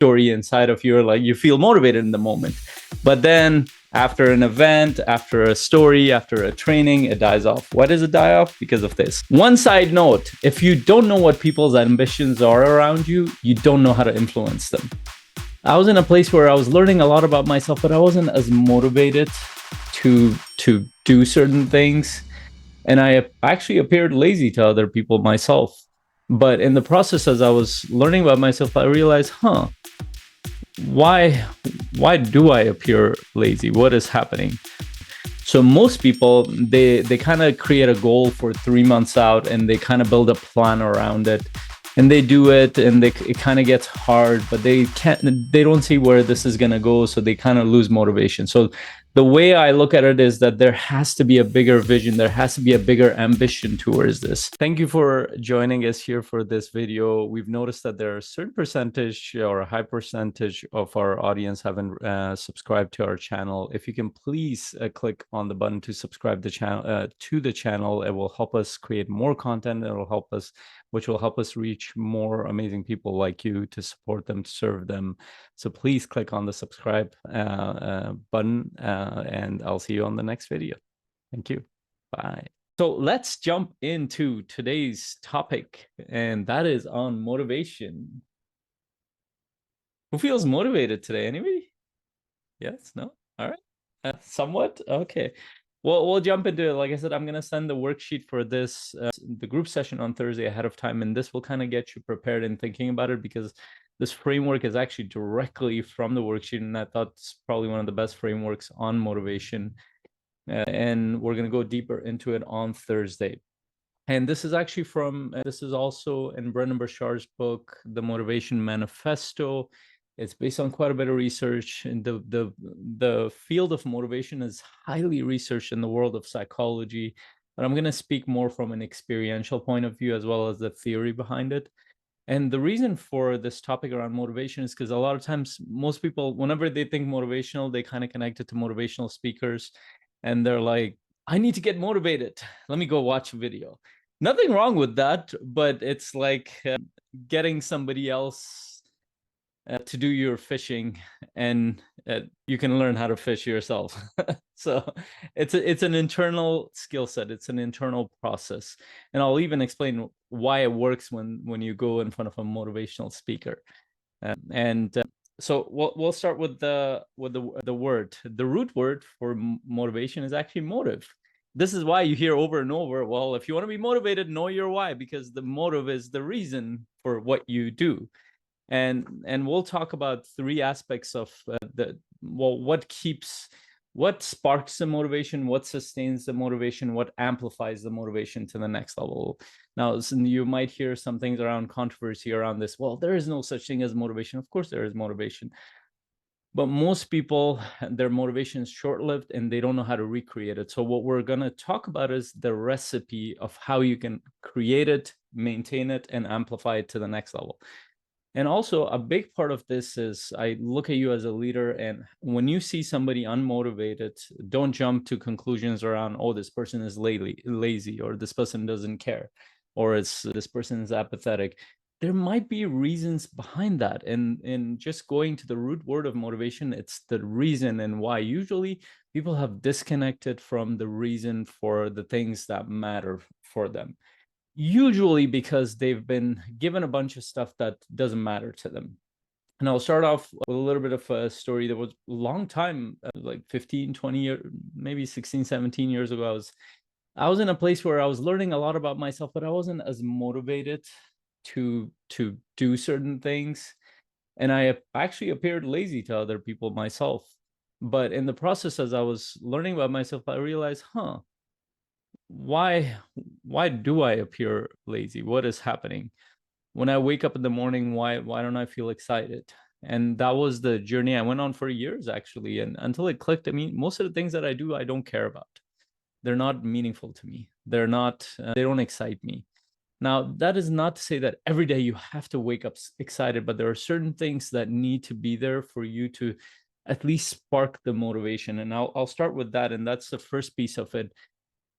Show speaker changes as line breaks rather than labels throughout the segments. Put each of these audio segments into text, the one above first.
story inside of you, like you feel motivated in the moment. But then after an event, after a story, after a training, it dies off. Why does it die off? Because of this. One side note, if you don't know what people's ambitions are around you, you don't know how to influence them. I was in a place where I was learning a lot about myself, but I wasn't as motivated to do certain things. And I actually appeared lazy to other people myself. But in the process, as I was learning about myself, I realized, why do I appear lazy? What is happening? So most people, they kind of create a goal for 3 months out, and they kind of build a plan around it, and they do it, and it kind of gets hard, but they don't see where this is going to go, so they kind of lose motivation. So the way I look at it is that there has to be a bigger vision. There has to be a bigger ambition towards this. Thank you for joining us here for this video. We've noticed that there are a certain percentage or a high percentage of our audience haven't subscribed to our channel. If you can please click on the button to subscribe to the channel, it will help us create more content. It will help us, which will help us reach more amazing people like you, to support them, to serve them. So please click on the subscribe button, and I'll see you on the next video. Thank you. Bye. So let's jump into today's topic, and that is on motivation. Who feels motivated today? Anybody? Yes? No? All right. Somewhat? Okay. Well, we'll jump into it. Like I said, I'm going to send the worksheet for this, the group session on Thursday ahead of time, and this will kind of get you prepared and thinking about it, because this framework is actually directly from the worksheet, and I thought it's probably one of the best frameworks on motivation. And we're going to go deeper into it on Thursday. And this is actually this is also in Brendan Burchard's book, The Motivation Manifesto. It's based on quite a bit of research, and the field of motivation is highly researched in the world of psychology. But I'm going to speak more from an experiential point of view, as well as the theory behind it. And the reason for this topic around motivation is because a lot of times, most people, whenever they think motivational, they kind of connect it to motivational speakers, and they're like, I need to get motivated. Let me go watch a video. Nothing wrong with that, but it's like getting somebody else to do your fishing, and you can learn how to fish yourself. So it's an internal skill set. It's an internal process, and I'll even explain why it works when you go in front of a motivational speaker. So we'll start with the word. The root word for motivation is actually motive. This is why you hear over and over, well, if you want to be motivated, know your why, because the motive is the reason for what you do. And we'll talk about 3 aspects of what sparks the motivation, what sustains the motivation, what amplifies the motivation to the next level. Now, you might hear some things around controversy around this. Well, there is no such thing as motivation. Of course there is motivation, but most people, their motivation is short-lived, and they don't know how to recreate it. So what we're going to talk about is the recipe of how you can create it, maintain it, and amplify it to the next level. And also, a big part of this is, I look at you as a leader, and when you see somebody unmotivated, don't jump to conclusions around, oh, this person is lazy, or this person doesn't care, or this person is apathetic. There might be reasons behind that. And just going to the root word of motivation, it's the reason and why. Usually people have disconnected from the reason for the things that matter for them. Usually because they've been given a bunch of stuff that doesn't matter to them. And I'll start off with a little bit of a story that was a long time, like 15, 20 years, maybe 16, 17 years ago. I was in a place where I was learning a lot about myself, but I wasn't as motivated to do certain things. And I actually appeared lazy to other people myself. But in the process, as I was learning about myself, I realized, why do I appear lazy? What is happening? When I wake up in the morning, why don't I feel excited? And that was the journey I went on for years, actually. And until it clicked, I mean, most of the things that I do, I don't care about. They're not meaningful to me. They don't excite me. Now, that is not to say that every day you have to wake up excited, but there are certain things that need to be there for you to at least spark the motivation. And I'll start with that. And that's the first piece of it.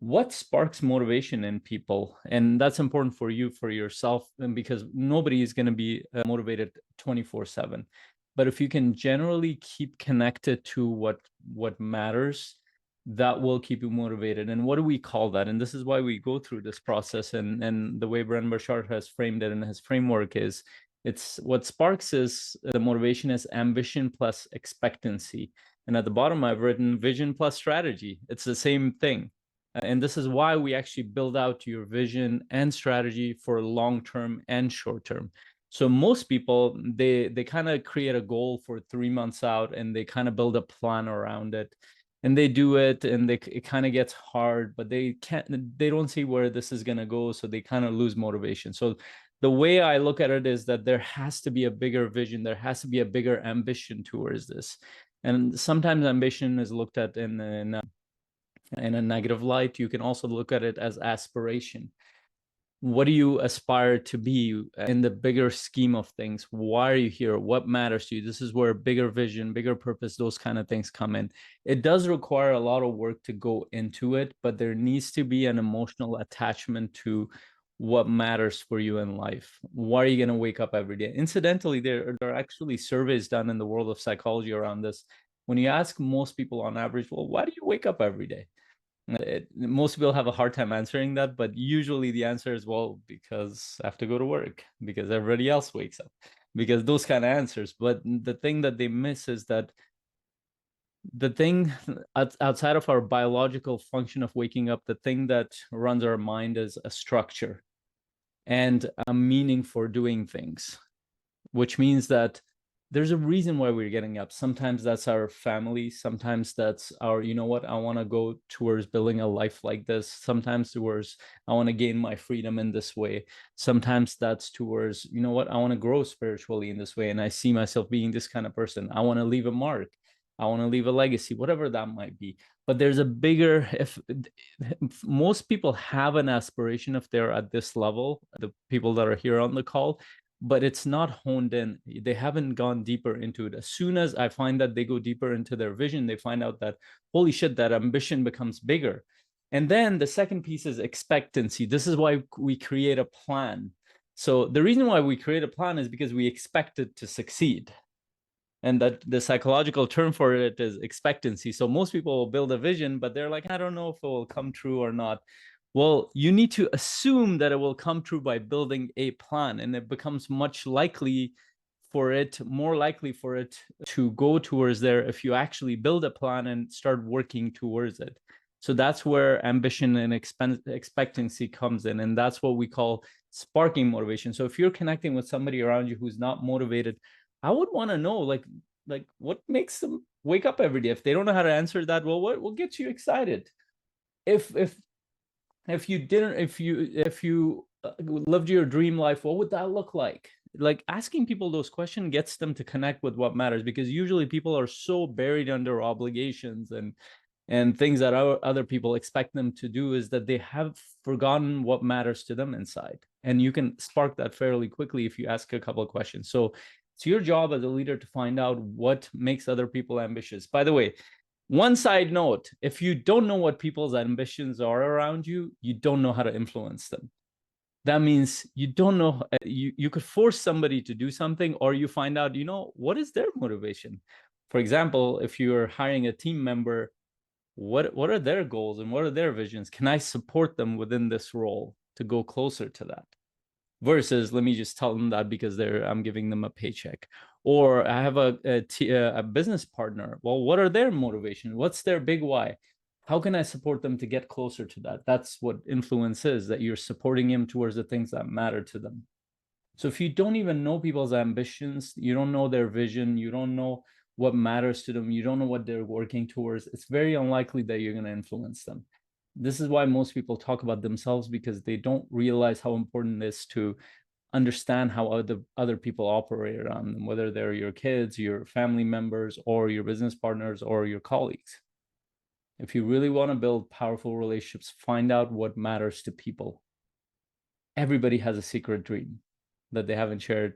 What sparks motivation in people? And that's important for you, for yourself, and because nobody is going to be motivated 24/7. But if you can generally keep connected to what matters, that will keep you motivated. And what do we call that? And this is why we go through this process. And the way Bren Burchard has framed it in his framework is, it's what sparks is the motivation is ambition plus expectancy. And at the bottom, I've written vision plus strategy. It's the same thing. And this is why we actually build out your vision and strategy for long term and short term. So most people, they kind of create a goal for 3 months out, and they kind of build a plan around it, and they do it, and it kind of gets hard, but they don't see where this is going to go, so they kind of lose motivation. So the way I look at it is that there has to be a bigger vision, there has to be a bigger ambition towards this. And sometimes ambition is looked at in a negative light. You can also look at it as aspiration. What do you aspire to be in the bigger scheme of things? Why are you here? What matters to you? This is where bigger vision, bigger purpose, those kind of things come in. It does require a lot of work to go into it, but there needs to be an emotional attachment to what matters for you in life. Why are you going to wake up every day? Incidentally, there are actually surveys done in the world of psychology around this. When you ask most people on average, well, why do you wake up every day? Most people have a hard time answering that, but usually the answer is, well, because I have to go to work, because everybody else wakes up, because those kind of answers. But the thing that they miss is that the thing outside of our biological function of waking up, the thing that runs our mind is a structure and a meaning for doing things, which means that there's a reason why we're getting up. Sometimes that's our family. Sometimes that's our, you know what, I want to go towards building a life like this. Sometimes towards, I want to gain my freedom in this way. Sometimes that's towards, you know what, I want to grow spiritually in this way. And I see myself being this kind of person. I want to leave a mark. I want to leave a legacy, whatever that might be. But there's a bigger, if most people have an aspiration, if they're at this level, the people that are here on the call, but it's not honed in. They haven't gone deeper into it. As soon as I find that they go deeper into their vision, they find out that, holy shit, that ambition becomes bigger. And then the second piece is expectancy. This is why we create a plan. So the reason why we create a plan is because we expect it to succeed. And that the psychological term for it is expectancy. So most people will build a vision, but they're like, I don't know if it will come true or not. Well, you need to assume that it will come true by building a plan, and it becomes much likely for it, more likely for it to go towards there if you actually build a plan and start working towards it. So that's where ambition and expectancy comes in. And that's what we call sparking motivation. So if you're connecting with somebody around you who's not motivated, I would want to know, like what makes them wake up every day. If they don't know how to answer that, well, what gets you excited? If you didn't, if you lived your dream life, what would that look like? Like, asking people those questions gets them to connect with what matters, because usually people are so buried under obligations and things that other people expect them to do, is that they have forgotten what matters to them inside. And you can spark that fairly quickly if you ask a couple of questions. So it's your job as a leader to find out what makes other people ambitious. By the way, one side note, if you don't know what people's ambitions are around you, you don't know how to influence them. That means you don't know, you could force somebody to do something, or you find out, you know, what is their motivation? For example, if you're hiring a team member, what are their goals and what are their visions? Can I support them within this role to go closer to that? Versus, let me just tell them that because I'm giving them a paycheck. Or I have a business partner. Well, what are their motivation? What's their big why? How can I support them to get closer to that? That's what influence is, that you're supporting them towards the things that matter to them. So if you don't even know people's ambitions, you don't know their vision, you don't know what matters to them, you don't know what they're working towards, it's very unlikely that you're going to influence them. This is why most people talk about themselves, because they don't realize how important it is to understand how other people operate around them, whether they're your kids, your family members, or your business partners, or your colleagues. If you really want to build powerful relationships, find out what matters to people. Everybody has a secret dream that they haven't shared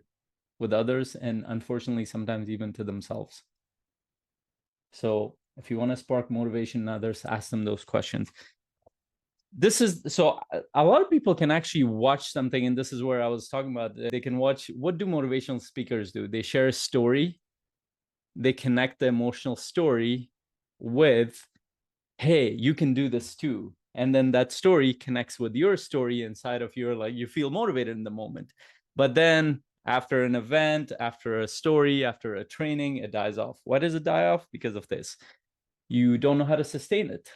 with others, and unfortunately, sometimes even to themselves. So if you want to spark motivation in others, ask them those questions. This is, so a lot of people can actually watch something, and this is where I was talking about, they can watch, what do motivational speakers do? They share a story, they connect the emotional story with, hey, you can do this too. And then that story connects with your story inside of your, like, you feel motivated in the moment. But then after an event, after a story, after a training, it dies off. Why does it die off? Because of this. You don't know how to sustain it.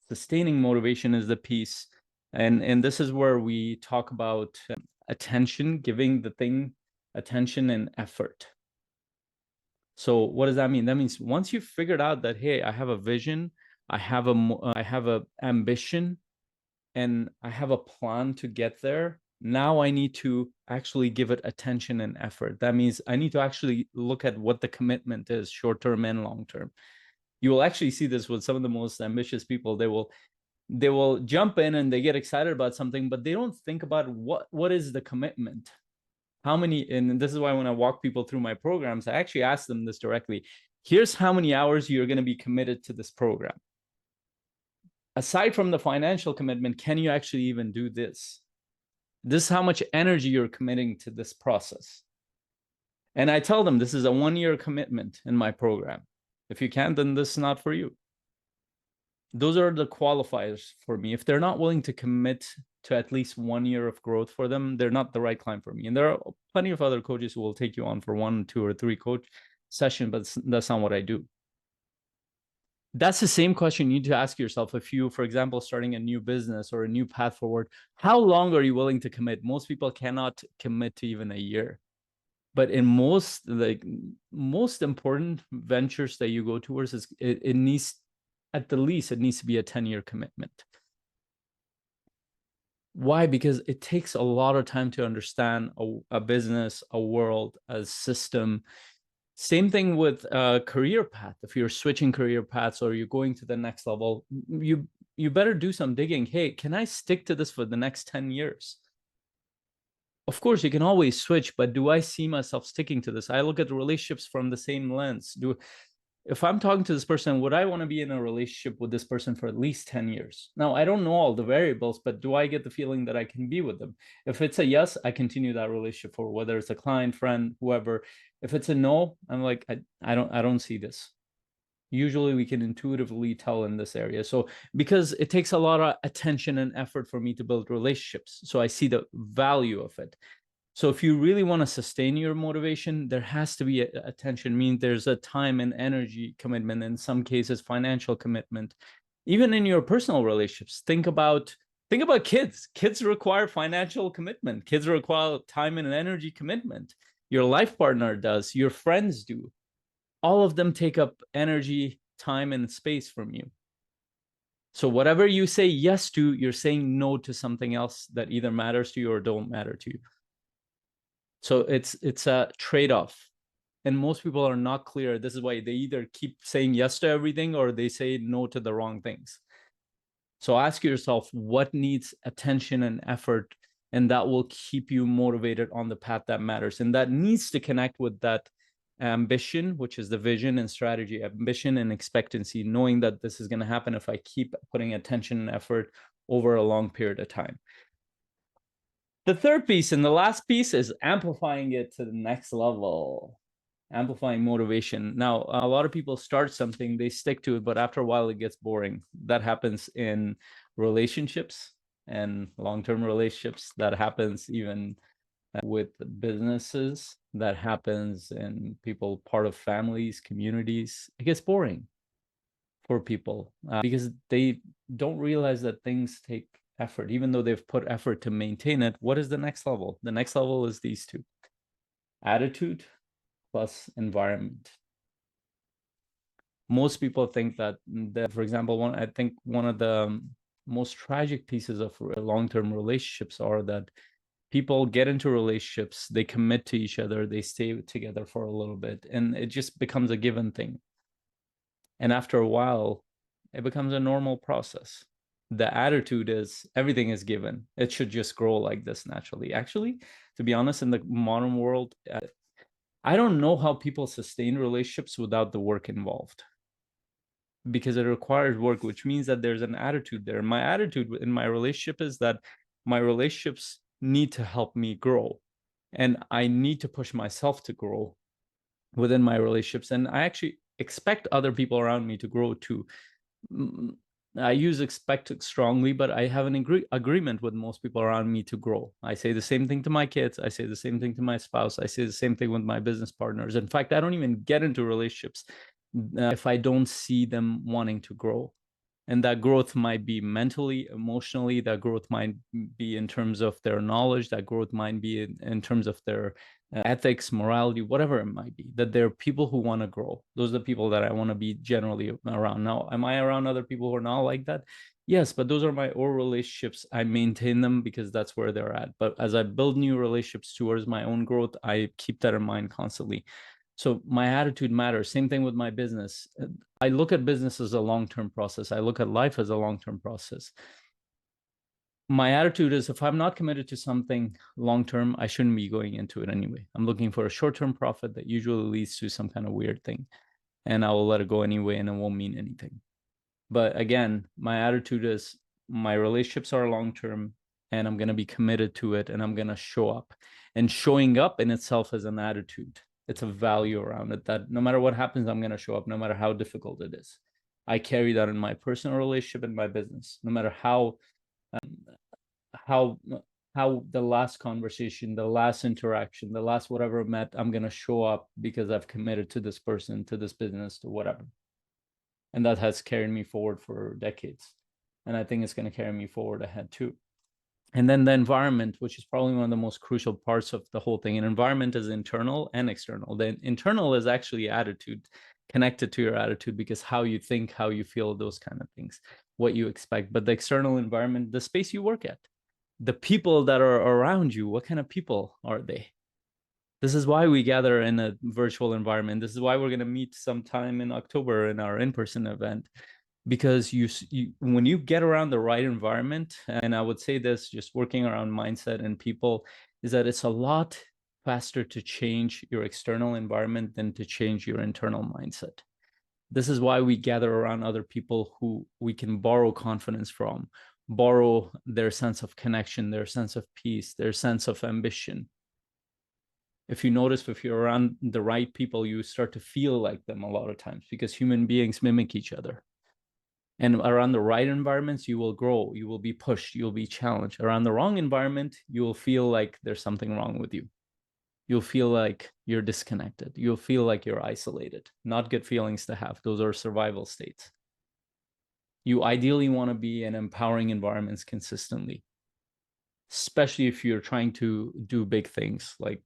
Sustaining motivation is the piece. And this is where we talk about attention, giving the thing attention and effort. So what does that mean? That means once you've figured out that, hey, I have a vision, I have a ambition, and I have a plan to get there. Now I need to actually give it attention and effort. That means I need to actually look at what the commitment is, short term and long term. You will actually see this with some of the most ambitious people. They will jump in and they get excited about something, but they don't think about what is the commitment. How many, and this is why when I walk people through my programs, I actually ask them this directly. Here's how many hours you're going to be committed to this program. Aside from the financial commitment, can you actually even do this? This is how much energy you're committing to this process. And I tell them this is a 1-year commitment in my program. If you can't, then this is not for you. Those are the qualifiers for me. If they're not willing to commit to at least 1 year of growth for them, they're not the right client for me. And there are plenty of other coaches who will take you on for 1, 2, or 3 coach sessions, but that's not what I do. That's the same question you need to ask yourself if you, for example, starting a new business or a new path forward. How long are you willing to commit? Most people cannot commit to even a year. But in most important ventures that you go towards, it needs, at the least, it needs to be a 10-year commitment. Why? Because it takes a lot of time to understand a business, a world, a system. Same thing with a career path. If you're switching career paths or you're going to the next level, you better do some digging. Hey, can I stick to this for the next 10 years? Of course, you can always switch, but do I see myself sticking to this? I look at relationships from the same lens. If I'm talking to this person, would I want to be in a relationship with this person for at least 10 years? Now, I don't know all the variables, but do I get the feeling that I can be with them? If it's a yes, I continue that relationship, for whether it's a client, friend, whoever. If it's a no, I'm like, I don't see this. Usually we can intuitively tell in this area. So because it takes a lot of attention and effort for me to build relationships, so I see the value of it. So if you really want to sustain your motivation, there has to be attention. Means there's a time and energy commitment, in some cases financial commitment. Even in your personal relationships, think about kids. Kids require financial commitment. Kids require time and energy commitment. Your life partner does, your friends do. All of them take up energy, time, and space from you. So whatever you say yes to, you're saying no to something else that either matters to you or don't matter to you. So it's a trade-off. And most people are not clear. This is why they either keep saying yes to everything or they say no to the wrong things. So ask yourself what needs attention and effort, and that will keep you motivated on the path that matters. And that needs to connect with that ambition, which is the vision and strategy, ambition and expectancy, knowing that this is going to happen if I keep putting attention and effort over a long period of time. The third piece and the last piece is amplifying it to the next level, amplifying motivation. Now, a lot of people start something, they stick to it, but after a while it gets boring. That happens in relationships and long-term relationships. That happens even with businesses. That happens in people, part of families, communities. It gets boring for people because they don't realize that things take effort. Even though they've put effort to maintain it, what is the next level? The next level is these two: attitude plus environment. Most people think that, for example, I think one of the most tragic pieces of long-term relationships are that people get into relationships, they commit to each other, they stay together for a little bit, and it just becomes a given thing. And after a while, it becomes a normal process. The attitude is everything is given. It should just grow like this naturally. Actually, to be honest, in the modern world, I don't know how people sustain relationships without the work involved, because it requires work, which means that there's an attitude there. My attitude in my relationship is that my relationships need to help me grow, and I need to push myself to grow. within my relationships. And I actually expect other people around me to grow too. I use expect strongly, but I have an agreement with most people around me to grow. I say the same thing to my kids. I say the same thing to my spouse. I say the same thing with my business partners. In fact, I don't even get into relationships if I don't see them wanting to grow. And that growth might be mentally, emotionally, that growth might be in terms of their knowledge, that growth might be in terms of their ethics, morality, whatever it might be, that they're people who want to grow. Those are the people that I want to be generally around. Now, am I around other people who are not like that? Yes, but those are my old relationships. I maintain them because that's where they're at. But as I build new relationships towards my own growth, I keep that in mind constantly. So my attitude matters. Same thing with my business. I look at business as a long-term process. I look at life as a long-term process. My attitude is if I'm not committed to something long-term, I shouldn't be going into it anyway. I'm looking for a short-term profit that usually leads to some kind of weird thing. And I will let it go anyway, and it won't mean anything. But again, my attitude is my relationships are long-term, and I'm going to be committed to it, and I'm going to show up. And showing up in itself is an attitude. It's a value around it that no matter what happens, I'm going to show up, no matter how difficult it is. I carry that in my personal relationship and my business. No matter how how the last conversation, the last interaction, the last whatever met, I'm going to show up because I've committed to this person, to this business, to whatever. And that has carried me forward for decades. And I think it's going to carry me forward ahead too. And then the environment, which is probably one of the most crucial parts of the whole thing. And environment is internal and external. The internal is actually attitude, connected to your attitude, because how you think, how you feel, those kind of things, what you expect. But the external environment, the space you work at, the people that are around you, what kind of people are they? This is why we gather in a virtual environment. This is why we're going to meet sometime in October in our in-person event, because when you get around the right environment, and I would say this, just working around mindset and people, is that it's a lot faster to change your external environment than to change your internal mindset. This is why we gather around other people who we can borrow confidence from, borrow their sense of connection, their sense of peace, their sense of ambition. If you notice, if you're around the right people, you start to feel like them a lot of times, because human beings mimic each other. And around the right environments, you will grow, you will be pushed, you'll be challenged. Around the wrong environment, you will feel like there's something wrong with you. You'll feel like you're disconnected. You'll feel like you're isolated. Not good feelings to have. Those are survival states. You ideally want to be in empowering environments consistently, especially if you're trying to do big things like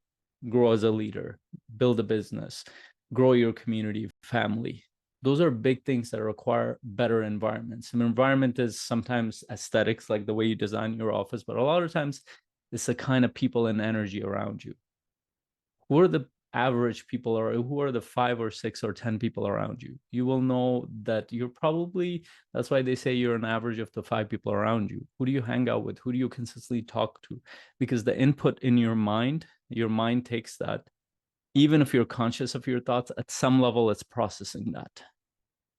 grow as a leader, build a business, grow your community, family. Those are big things that require better environments. And environment is sometimes aesthetics, like the way you design your office, but a lot of times it's the kind of people and energy around you. Who are the average people, or who are the 5 or 6 or 10 people around you? You will know that you're probably, that's why they say you're an average of the 5 people around you. Who do you hang out with? Who do you consistently talk to? Because the input in your mind takes that. Even if you're conscious of your thoughts, at some level, it's processing that.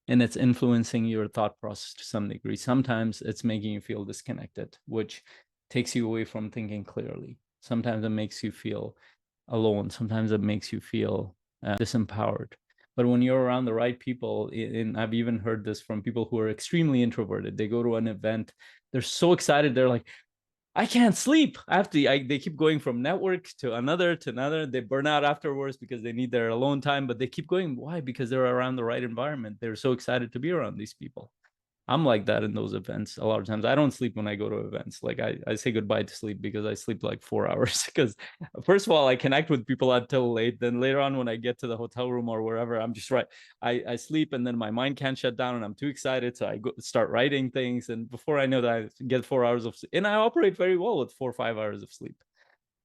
And it's influencing your thought process to some degree. Sometimes it's making you feel disconnected, which takes you away from thinking clearly. Sometimes it makes you feel alone. Sometimes it makes you feel disempowered. But when you're around the right people, and I've even heard this from people who are extremely introverted, they go to an event, they're so excited, they're like, I can't sleep. They keep going from network to another. They burn out afterwards because they need their alone time, but they keep going. Why? Because they're around the right environment. They're so excited to be around these people. I'm like that in those events. A lot of times I don't sleep when I go to events. Like I say goodbye to sleep because I sleep like 4 hours. Because first of all, I connect with people until late. Then later on, when I get to the hotel room or wherever, I'm just right. I sleep, and then my mind can't shut down, and I'm too excited. So I start writing things. And before I know that, I get 4 hours of sleep. And I operate very well with 4 or 5 hours of sleep.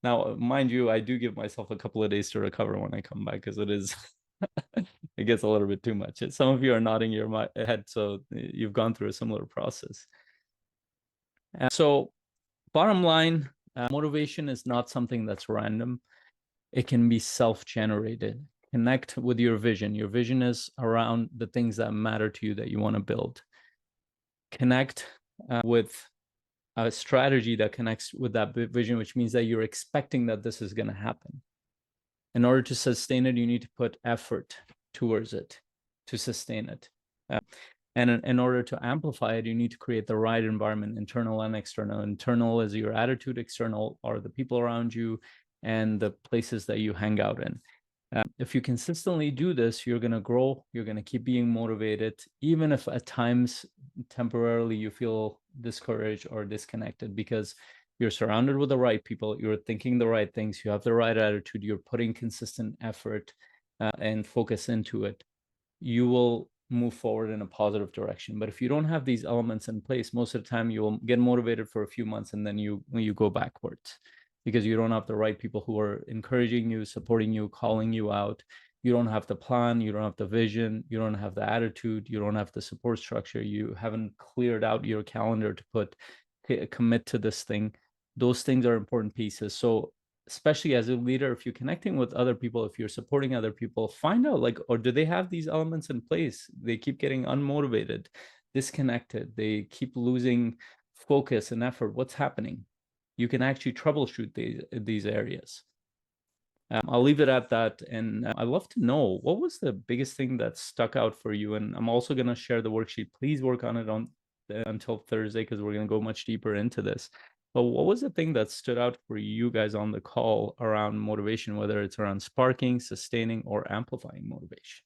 Now, mind you, I do give myself a couple of days to recover when I come back, because it is it gets a little bit too much. Some of you are nodding your head, so you've gone through a similar process. So bottom line, motivation is not something that's random. It can be self-generated. Connect with your vision. Your vision is around the things that matter to you that you want to build. Connect with a strategy that connects with that vision, which means that you're expecting that this is going to happen. In order to sustain it, you need to put effort towards it to sustain it. And in order to amplify it, you need to create the right environment, internal and external. Internal is your attitude, external are the people around you and the places that you hang out in. If you consistently do this, you're going to grow, you're going to keep being motivated, even if at times temporarily you feel discouraged or disconnected, because you're surrounded with the right people, you're thinking the right things, you have the right attitude, you're putting consistent effort and focus into it. You will move forward in a positive direction. But if you don't have these elements in place, most of the time you will get motivated for a few months and then you go backwards, because you don't have the right people who are encouraging you, supporting you, calling you out. You don't have the plan, you don't have the vision, you don't have the attitude, you don't have the support structure, you haven't cleared out your calendar to commit to this thing. Those things are important pieces. So especially as a leader, if you're connecting with other people, if you're supporting other people, find out, like, or do they have these elements in place? They keep getting unmotivated, disconnected, they keep losing focus and effort. What's happening? You can actually troubleshoot these areas. I'll leave it at that. And I'd love to know, what was the biggest thing that stuck out for you? And I'm also going to share the worksheet. Please work on it until Thursday, because we're going to go much deeper into this. But what was the thing that stood out for you guys on the call around motivation, whether it's around sparking, sustaining, or amplifying motivation?